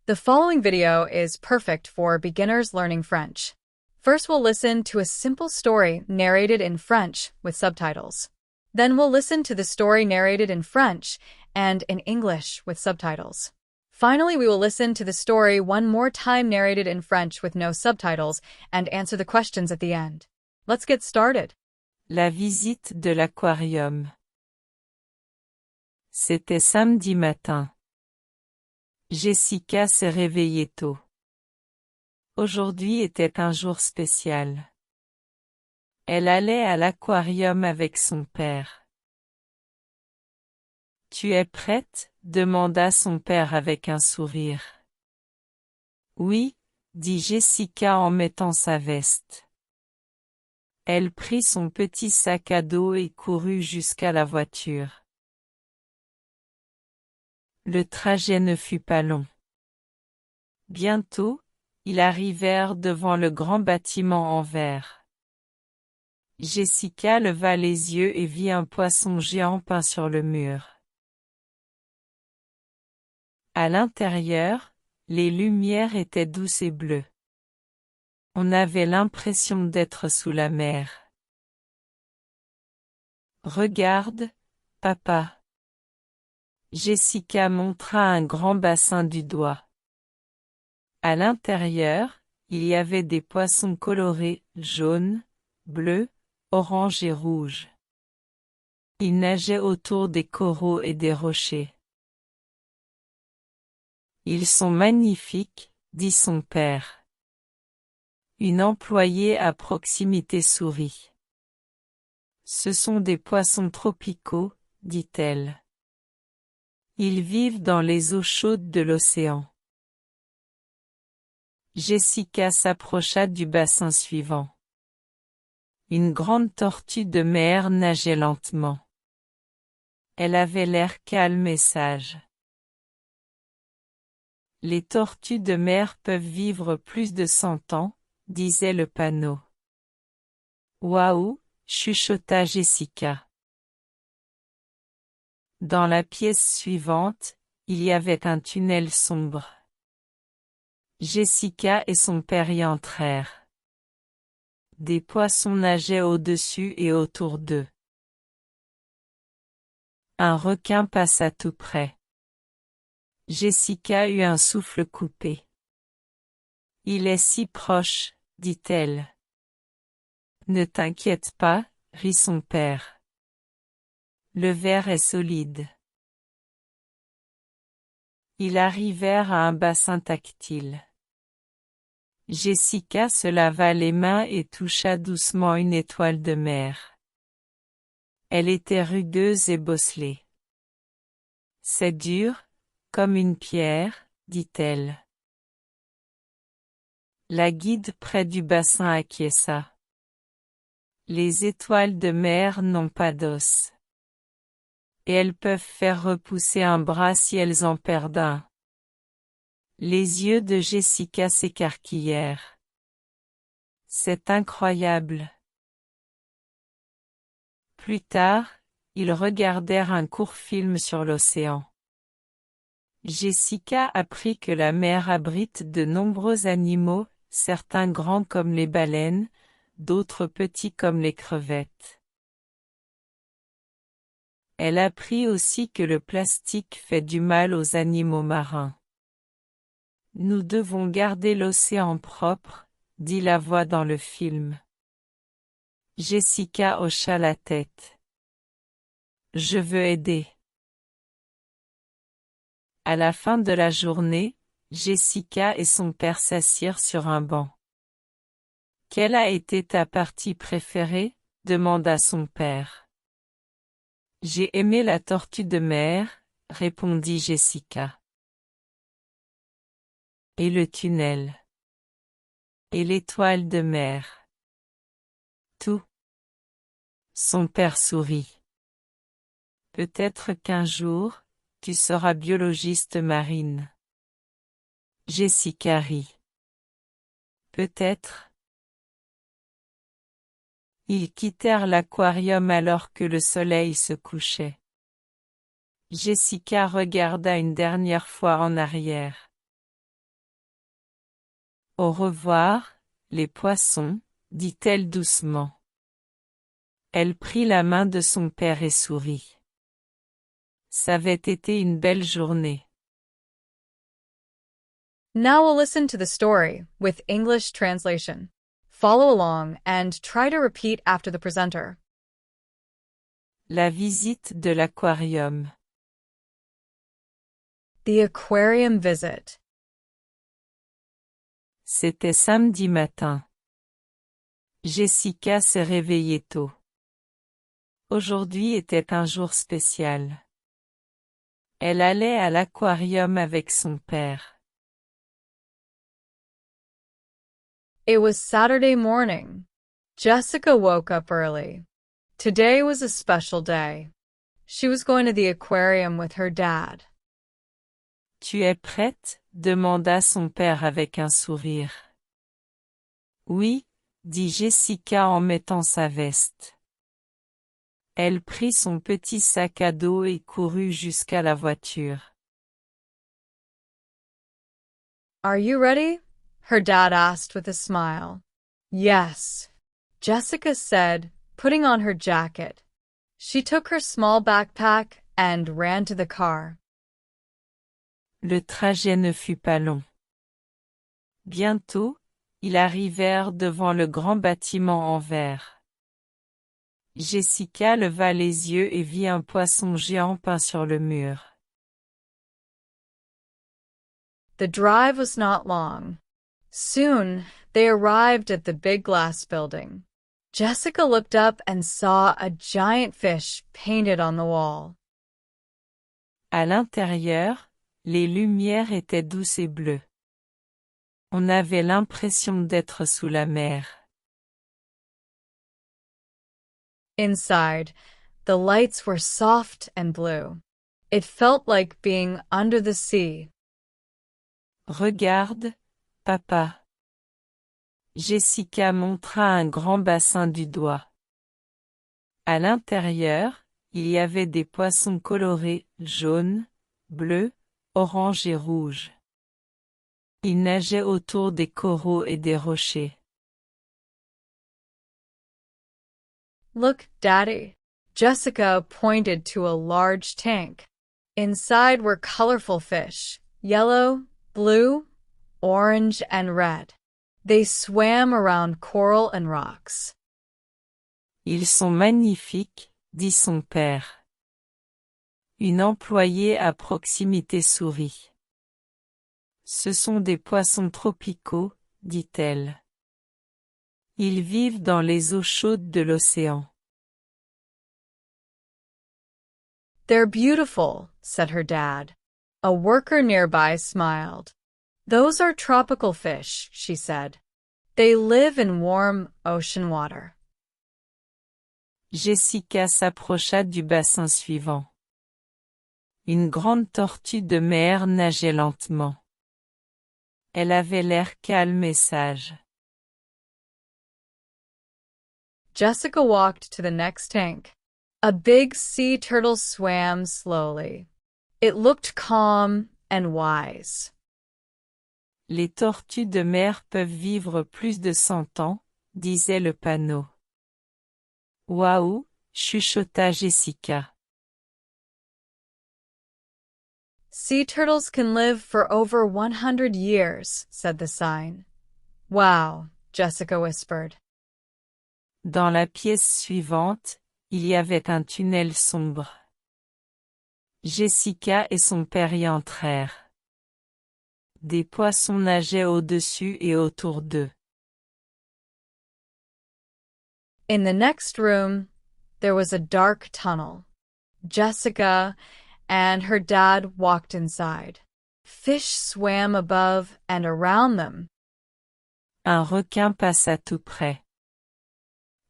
The following video is perfect for beginners learning French. First, we'll listen to a simple story narrated in French with subtitles. Then we'll listen to the story narrated in French and in English with subtitles. Finally, we will listen to the story one more time narrated in French with no subtitles and answer the questions at the end. Let's get started. La visite de l'aquarium. C'était samedi matin. Jessica s'est réveillée tôt. Aujourd'hui était un jour spécial. Elle allait à l'aquarium avec son père. « Tu es prête ?» demanda son père avec un sourire. « Oui » dit Jessica en mettant sa veste. Elle prit son petit sac à dos et courut jusqu'à la voiture. Le trajet ne fut pas long. Bientôt, ils arrivèrent devant le grand bâtiment en verre. Jessica leva les yeux et vit un poisson géant peint sur le mur. À l'intérieur, les lumières étaient douces et bleues. On avait l'impression d'être sous la mer. « Regarde, papa. » Jessica montra un grand bassin du doigt. À l'intérieur, il y avait des poissons colorés, jaunes, bleus, oranges et rouges. Ils nageaient autour des coraux et des rochers. « Ils sont magnifiques, » dit son père. Une employée à proximité sourit. « Ce sont des poissons tropicaux, » dit-elle. Ils vivent dans les eaux chaudes de l'océan. Jessica s'approcha du bassin suivant. Une grande tortue de mer nageait lentement. Elle avait l'air calme et sage. Les tortues de mer peuvent vivre plus de 100 ans, disait le panneau. Waouh, chuchota Jessica. Dans la pièce suivante, il y avait un tunnel sombre. Jessica et son père y entrèrent. Des poissons nageaient au-dessus et autour d'eux. Un requin passa tout près. Jessica eut un souffle coupé. « Il est si proche, » dit-elle. « Ne t'inquiète pas, » rit son père. Le verre est solide. Ils arrivèrent à un bassin tactile. Jessica se lava les mains et toucha doucement une étoile de mer. Elle était rugueuse et bosselée. « C'est dur, comme une pierre, » dit-elle. La guide près du bassin acquiesça. Les étoiles de mer n'ont pas d'os. Et elles peuvent faire repousser un bras si elles en perdent un. Les yeux de Jessica s'écarquillèrent. C'est incroyable. Plus tard, ils regardèrent un court film sur l'océan. Jessica apprit que la mer abrite de nombreux animaux, certains grands comme les baleines, d'autres petits comme les crevettes. Elle apprit aussi que le plastique fait du mal aux animaux marins. « Nous devons garder l'océan propre », dit la voix dans le film. Jessica hocha la tête. « Je veux aider. » À la fin de la journée, Jessica et son père s'assirent sur un banc. « Quelle a été ta partie préférée ?» demanda son père. « J'ai aimé la tortue de mer, » répondit Jessica. « Et le tunnel. Et l'étoile de mer. Tout. » Son père sourit. « Peut-être qu'un jour, tu seras biologiste marine. » Jessica rit. « Peut-être. » Ils quittèrent l'aquarium alors que le soleil se couchait. Jessica regarda une dernière fois en arrière. Au revoir, les poissons, dit-elle doucement. Elle prit la main de son père et sourit. Ça avait été une belle journée. Now we'll listen to the story with English translation. Follow along and try to repeat after the presenter. La visite de l'aquarium. The aquarium visit. C'était samedi matin. Jessica s'est réveillée tôt. Aujourd'hui était un jour spécial. Elle allait à l'aquarium avec son père. It was Saturday morning. Jessica woke up early. Today was a special day. She was going to the aquarium with her dad. Tu es prête? Demanda son père avec un sourire. Oui, dit Jessica en mettant sa veste. Elle prit son petit sac à dos et courut jusqu'à la voiture. Are you ready? Her dad asked with a smile. Yes, Jessica said, putting on her jacket. She took her small backpack and ran to the car. Le trajet ne fut pas long. Bientôt, ils arrivèrent devant le grand bâtiment en verre. Jessica leva les yeux et vit un poisson géant peint sur le mur. The drive was not long. Soon, they arrived at the big glass building. Jessica looked up and saw a giant fish painted on the wall. À l'intérieur, les lumières étaient douces et bleues. On avait l'impression d'être sous la mer. Inside, the lights were soft and blue. It felt like being under the sea. Regarde, papa. Jessica montra un grand bassin du doigt. À l'intérieur, il y avait des poissons colorés, jaunes, bleus, oranges et rouges. Ils nageaient autour des coraux et des rochers. Look, Daddy. Jessica pointed to a large tank. Inside were colorful fish, yellow, blue, orange, and red. They swam around coral and rocks. Ils sont magnifiques, dit son père. Une employée à proximité sourit. Ce sont des poissons tropicaux, dit-elle. Ils vivent dans les eaux chaudes de l'océan. They're beautiful, said her dad. A worker nearby smiled. Those are tropical fish, she said. They live in warm ocean water. Jessica s'approcha du bassin suivant. Une grande tortue de mer nageait lentement. Elle avait l'air calme et sage. Jessica walked to the next tank. A big sea turtle swam slowly. It looked calm and wise. Les tortues de mer peuvent vivre plus de 100 ans, disait le panneau. Waouh, chuchota Jessica. Sea turtles can live for over 100 years, said the sign. Wow, Jessica whispered. Dans la pièce suivante, il y avait un tunnel sombre. Jessica et son père y entrèrent. Des poissons nageaient au-dessus et autour d'eux. In the next room, there was a dark tunnel. Jessica and her dad walked inside. Fish swam above and around them. Un requin passa tout près.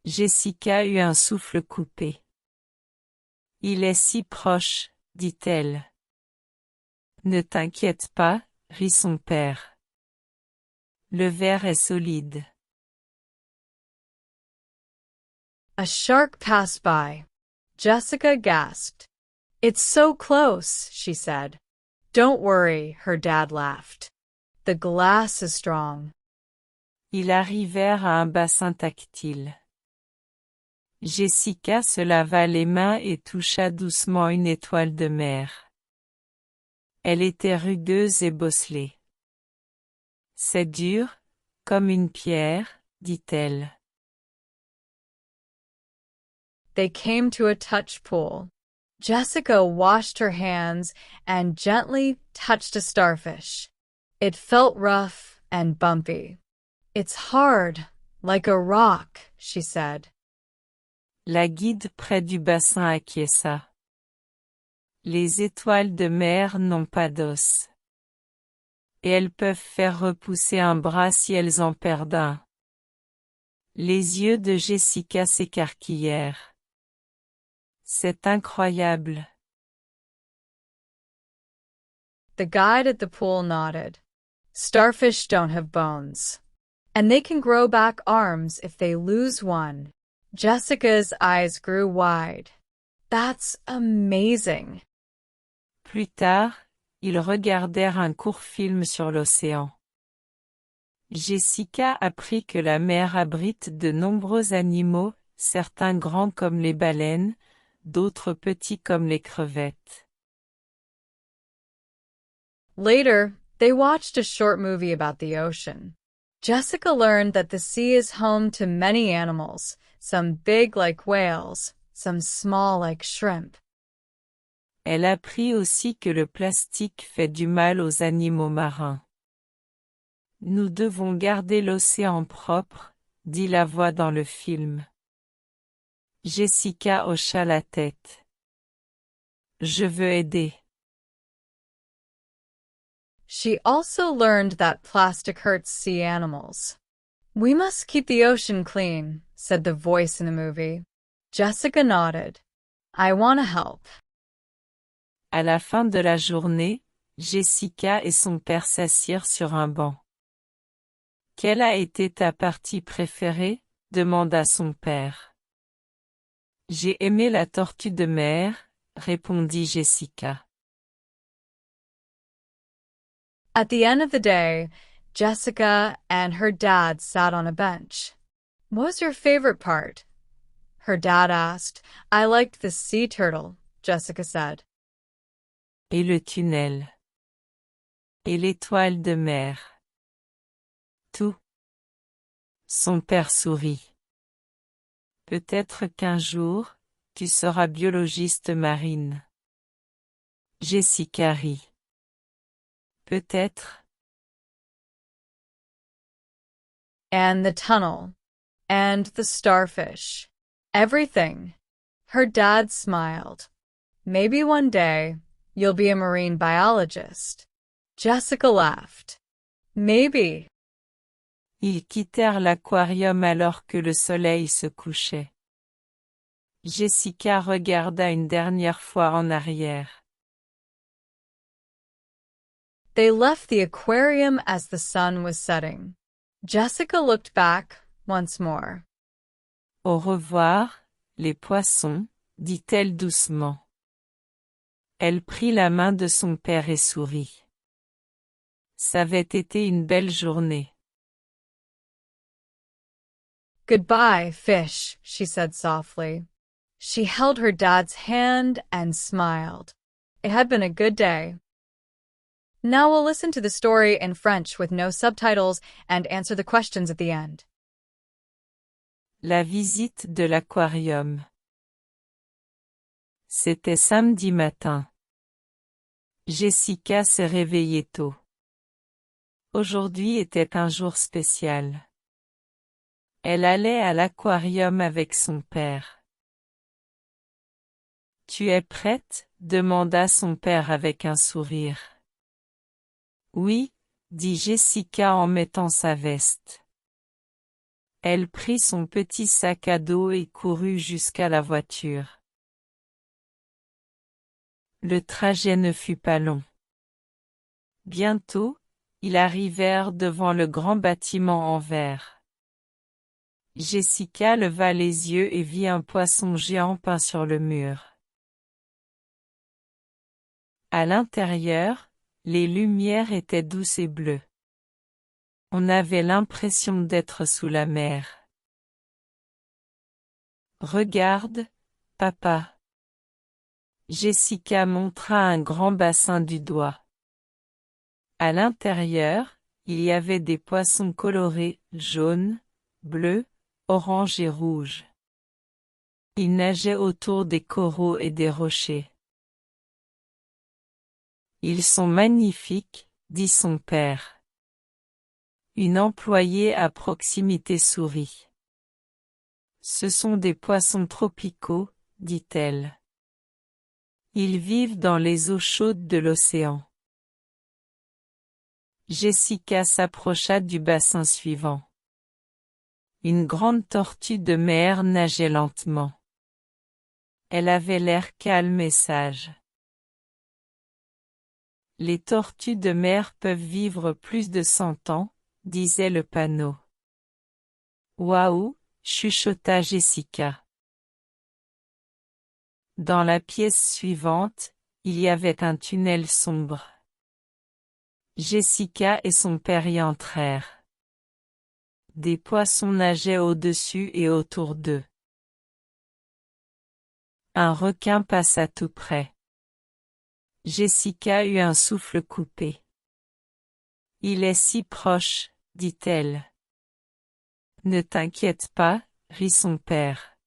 Jessica eut un souffle coupé. Il est si proche, dit-elle. Ne t'inquiète pas, rit son père. Le verre est solide. A shark passed by. Jessica gasped. It's so close, she said. Don't worry, her dad laughed. The glass is strong. Ils arrivèrent à un bassin tactile. Jessica se lava les mains et toucha doucement une étoile de mer. Elle était rugueuse et bosselée. C'est dur, comme une pierre, dit-elle. They came to a touch pool. Jessica washed her hands and gently touched a starfish. It felt rough and bumpy. It's hard, like a rock, she said. La guide près du bassin acquiesça. Les étoiles de mer n'ont pas d'os. Et elles peuvent faire repousser un bras si elles en perdent un. Les yeux de Jessica s'écarquillèrent. C'est incroyable. The guide at the pool nodded. Starfish don't have bones. And they can grow back arms if they lose one. Jessica's eyes grew wide. That's amazing. Plus tard, ils regardèrent un court film sur l'océan. Jessica apprit que la mer abrite de nombreux animaux, certains grands comme les baleines, d'autres petits comme les crevettes. Later, they watched a short movie about the ocean. Jessica learned that the sea is home to many animals, some big like whales, some small like shrimp. Elle apprit aussi que le plastique fait du mal aux animaux marins. Nous devons garder l'océan propre, dit la voix dans le film. Jessica hocha la tête. Je veux aider. She also learned that plastic hurts sea animals. We must keep the ocean clean, said the voice in the movie. Jessica nodded. I want to help. À la fin de la journée, Jessica et son père s'assirent sur un banc. Quelle a été ta partie préférée? Demanda son père. J'ai aimé la tortue de mer, répondit Jessica. At the end of the day, Jessica and her dad sat on a bench. What was your favorite part? Her dad asked. I liked the sea turtle, Jessica said. Et le tunnel. Et l'étoile de mer. Tout. Son père sourit. Peut-être qu'un jour, tu seras biologiste marine. Jessica rit. Peut-être. And the tunnel. And the starfish. Everything. Her dad smiled. Maybe one day, you'll be a marine biologist. Jessica laughed. Maybe. Ils quittèrent l'aquarium alors que le soleil se couchait. Jessica regarda une dernière fois en arrière. They left the aquarium as the sun was setting. Jessica looked back once more. Au revoir, les poissons, dit-elle doucement. Elle prit la main de son père et sourit. Ça avait été une belle journée. Goodbye, fish, she said softly. She held her dad's hand and smiled. It had been a good day. Now we'll listen to the story in French with no subtitles and answer the questions at the end. La visite de l'aquarium. C'était samedi matin. Jessica s'est réveillée tôt. Aujourd'hui était un jour spécial. Elle allait à l'aquarium avec son père. Tu es prête? Demanda son père avec un sourire. Oui, dit Jessica en mettant sa veste. Elle prit son petit sac à dos et courut jusqu'à la voiture. Le trajet ne fut pas long. Bientôt, ils arrivèrent devant le grand bâtiment en verre. Jessica leva les yeux et vit un poisson géant peint sur le mur. À l'intérieur, les lumières étaient douces et bleues. On avait l'impression d'être sous la mer. Regarde, papa. Jessica montra un grand bassin du doigt. À l'intérieur, il y avait des poissons colorés, jaunes, bleus, oranges et rouges. Ils nageaient autour des coraux et des rochers. Ils sont magnifiques, dit son père. Une employée à proximité sourit. Ce sont des poissons tropicaux, dit-elle. Ils vivent dans les eaux chaudes de l'océan. Jessica s'approcha du bassin suivant. Une grande tortue de mer nageait lentement. Elle avait l'air calme et sage. Les tortues de mer peuvent vivre plus de 100 ans, disait le panneau. Waouh, chuchota Jessica. Dans la pièce suivante, il y avait un tunnel sombre. Jessica et son père y entrèrent. Des poissons nageaient au-dessus et autour d'eux. Un requin passa tout près. Jessica eut un souffle coupé. Il est si proche, dit-elle. Ne t'inquiète pas, rit son père.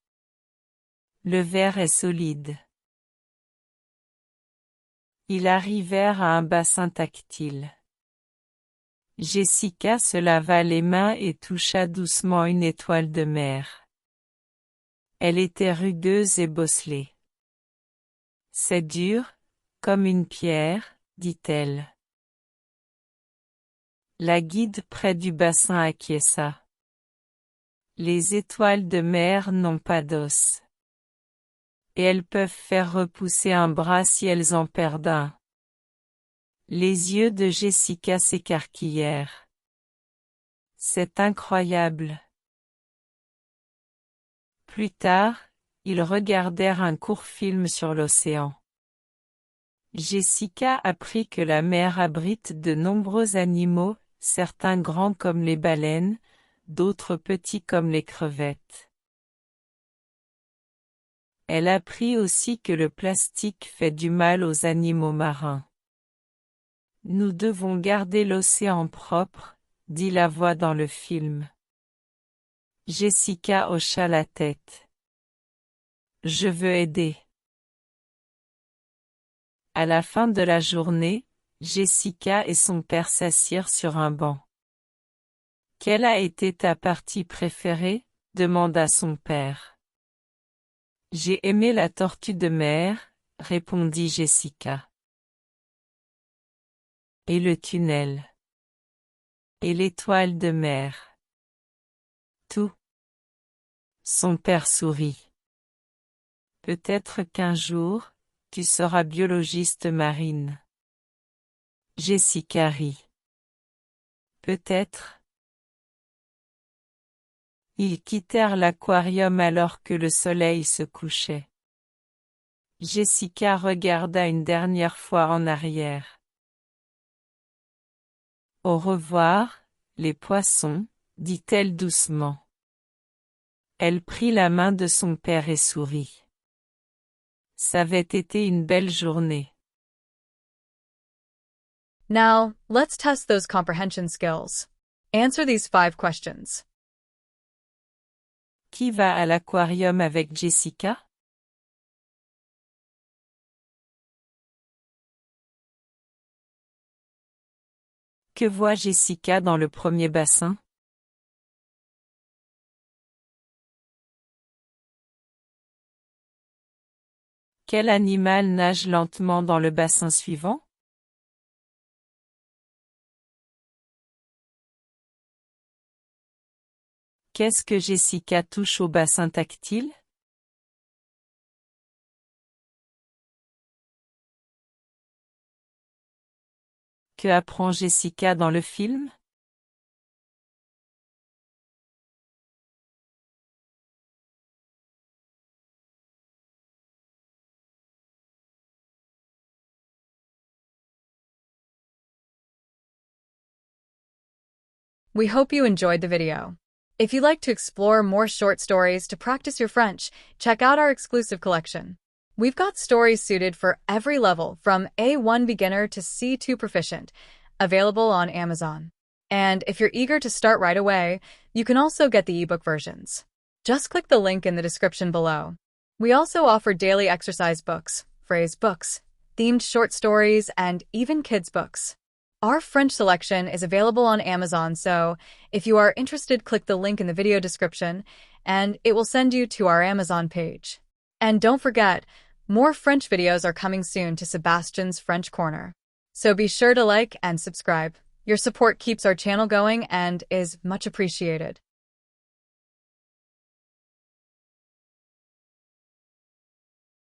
Le verre est solide. Ils arrivèrent à un bassin tactile. Jessica se lava les mains et toucha doucement une étoile de mer. Elle était rugueuse et bosselée. C'est dur, comme une pierre, dit-elle. La guide près du bassin acquiesça. Les étoiles de mer n'ont pas d'os. Et elles peuvent faire repousser un bras si elles en perdent un. Les yeux de Jessica s'écarquillèrent. C'est incroyable. Plus tard, ils regardèrent un court film sur l'océan. Jessica apprit que la mer abrite de nombreux animaux, certains grands comme les baleines, d'autres petits comme les crevettes. Elle apprit aussi que le plastique fait du mal aux animaux marins. Nous devons garder l'océan propre, dit la voix dans le film. Jessica hocha la tête. Je veux aider. À la fin de la journée, Jessica et son père s'assirent sur un banc. Quelle a été ta partie préférée? Demanda son père. J'ai aimé la tortue de mer, répondit Jessica. Et le tunnel. Et l'étoile de mer. Tout. Son père sourit. Peut-être qu'un jour, tu seras biologiste marine. Jessica rit. Peut-être. Ils quittèrent l'aquarium alors que le soleil se couchait. Jessica regarda une dernière fois en arrière. Au revoir, les poissons, dit-elle doucement. Elle prit la main de son père et sourit. Ça avait été une belle journée. Now, let's test those comprehension skills. Answer these 5 questions. Qui va à l'aquarium avec Jessica? Que voit Jessica dans le premier bassin? Quel animal nage lentement dans le bassin suivant? Qu'est-ce que Jessica touche au bassin tactile? Que apprend Jessica dans le film? We hope you enjoyed the video. If you'd like to explore more short stories to practice your French, check out our exclusive collection. We've got stories suited for every level, from A1 beginner to C2 proficient, available on Amazon. And if you're eager to start right away, you can also get the ebook versions. Just click the link in the description below. We also offer daily exercise books, phrase books, themed short stories, and even kids' books. Our French selection is available on Amazon, so if you are interested, click the link in the video description, and it will send you to our Amazon page. And don't forget, more French videos are coming soon to Sebastian's French Corner. So be sure to like and subscribe. Your support keeps our channel going and is much appreciated.